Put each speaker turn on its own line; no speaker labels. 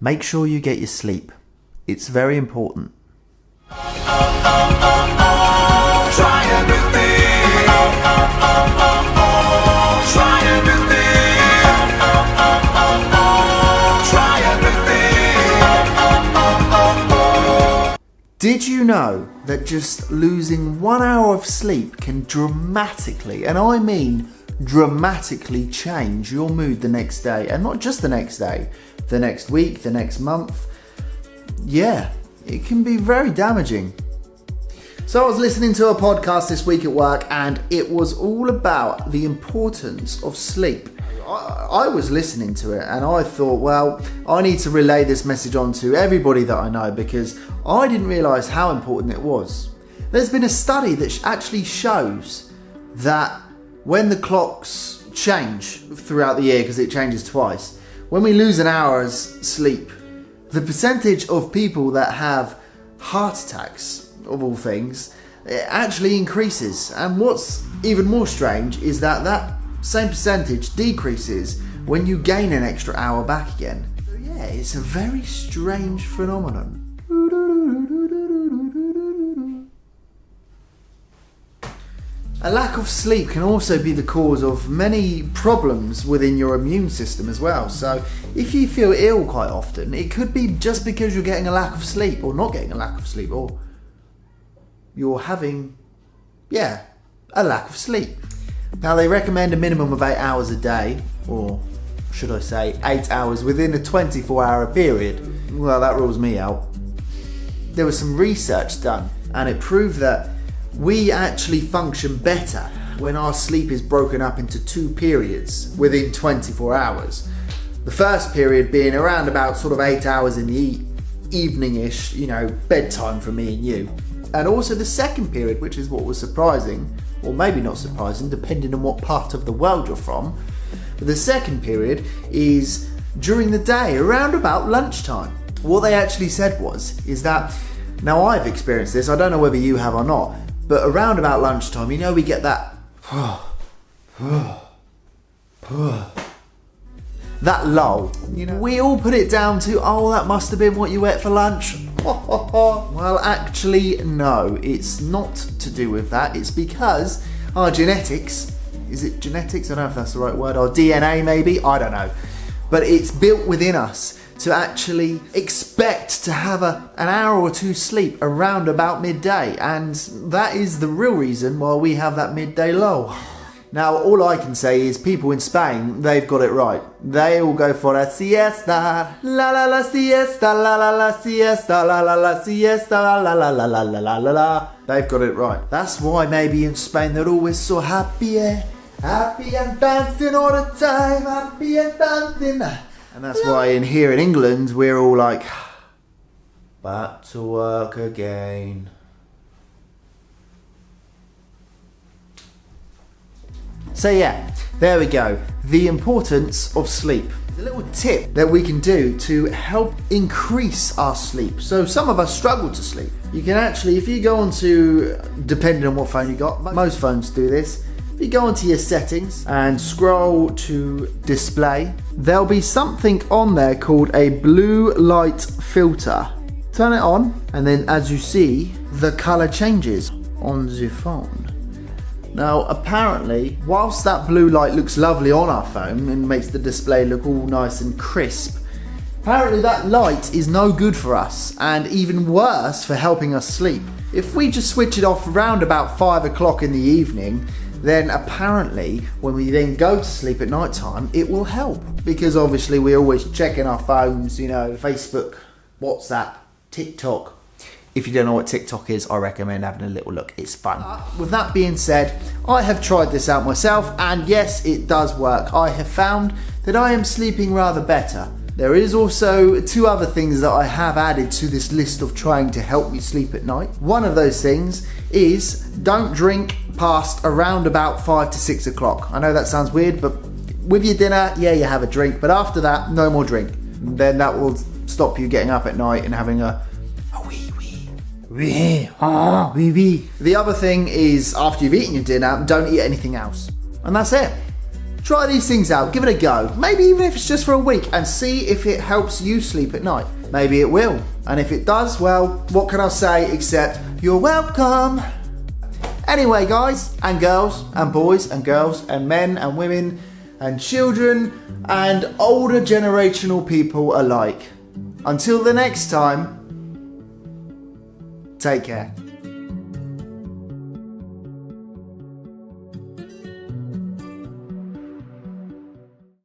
make sure you get your sleep. It's very important.
Try everything. Try everything. Try everything.
Did you know that just losing 1 hour of sleep can dramatically, and I mean dramatically, change your mood the next day? And not just the next day, the next week, the next month. Yeah, it can be very damaging. So I was listening to a podcast this week at work, and it was all about the importance of sleep. I was listening to it and I thought, well, I need to relay this message on to everybody that I know, because I didn't realise how important it was. There's been a study that actually shows that when the clocks change throughout the year, because it changes twice, when we lose an hour's sleep, the percentage of people that have heart attacks, of all things, it actually increases. And what's even more strange is that that same percentage decreases when you gain an extra hour back again. So yeah, it's a very strange phenomenon. A lack of sleep can also be the cause of many problems within your immune system as well. So if you feel ill quite often, it could be just because you're getting a lack of sleep, or not getting a lack of sleep, or you're having, a lack of sleep. Now, they recommend a minimum of 8 hours a day, or should I say 8 hours within a 24-hour period. Well, that rules me out. There was some research done, and it proved that we actually function better when our sleep is broken up into 2 periods within 24 hours. The first period being around about sort of 8 hours in the evening-ish, bedtime for me and you. And also the second period, which is what was surprising, or maybe not surprising, depending on what part of the world you're from. But the second period is during the day, around about lunchtime. What they actually said is that, now I've experienced this, I don't know whether you have or not, but around about lunchtime, we get that that lull. We all put it down to, that must have been what you ate for lunch. Well, actually, no, it's not to do with that. It's because our genetics, is it genetics? I don't know if that's the right word, or DNA maybe, I don't know. But it's built within us to actually expect to have an hour or two sleep around about midday. And that is the real reason why we have that midday lull. Now, all I can say is people in Spain, they've got it right. They all go for a siesta, la la la siesta, la la la siesta, la la la siesta, la la la la la la la la la. They've got it right. That's why maybe in Spain they're always so happy, happy and dancing all the time, happy and dancing. And that's why here in England we're all like, back to work again. So yeah, there we go. The importance of sleep. A little tip that we can do to help increase our sleep. So some of us struggle to sleep. You can actually, if you go onto, depending on what phone you got, most phones do this. If you go onto your settings and scroll to display, there'll be something on there called a blue light filter. Turn it on, and then as you see, the color changes on the phone. Now, apparently, whilst that blue light looks lovely on our phone and makes the display look all nice and crisp, apparently that light is no good for us, and even worse for helping us sleep. If we just switch it off around about 5 o'clock in the evening, then apparently when we then go to sleep at night time, it will help. Because obviously we're always checking our phones, Facebook, WhatsApp, TikTok. If you don't know what TikTok is, I recommend having a little look. It's fun. With that being said, I have tried this out myself, and yes, it does work. I have found that I am sleeping rather better. There is also 2 other things that I have added to this list of trying to help me sleep at night. One of those things is don't drink past around about 5 to 6 o'clock. I know that sounds weird, but with your dinner, yeah, you have a drink, but after that, no more drink. Then that will stop you getting up at night and having a wee. The other thing is, after you've eaten your dinner, don't eat anything else. And that's it. Try these things out, give it a go. Maybe even if it's just for a week, and see if it helps you sleep at night. Maybe it will. And if it does, well, what can I say except you're welcome. Anyway, guys and girls and boys and girls and men and women and children and older generational people alike. Until the next time, take care.